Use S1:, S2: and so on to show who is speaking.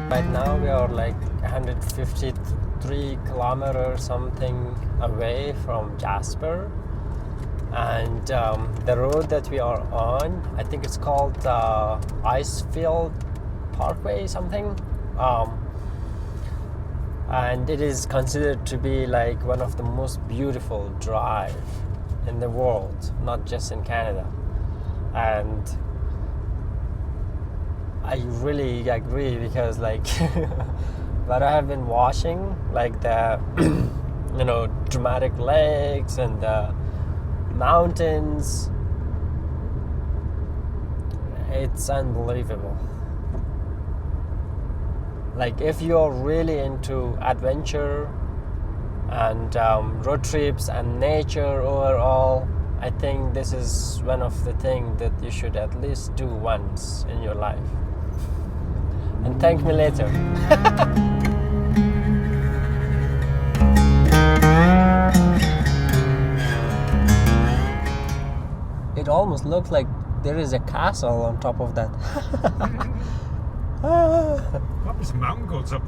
S1: Right now we are like 153 kilometers something away from Jasper, and the road that we are on, I think it's called Icefield Parkway something, and it is considered to be like one of the most beautiful drive in the world, not just in Canada. And I really agree, because like what I have been watching, like the dramatic lakes and the mountains, it's unbelievable. Like if you're really into adventure and road trips and nature overall, I think this is one of the things that you should at least do once in your life. And thank me later. It almost looks like there is a castle on top of that.
S2: What was mountain goats up there?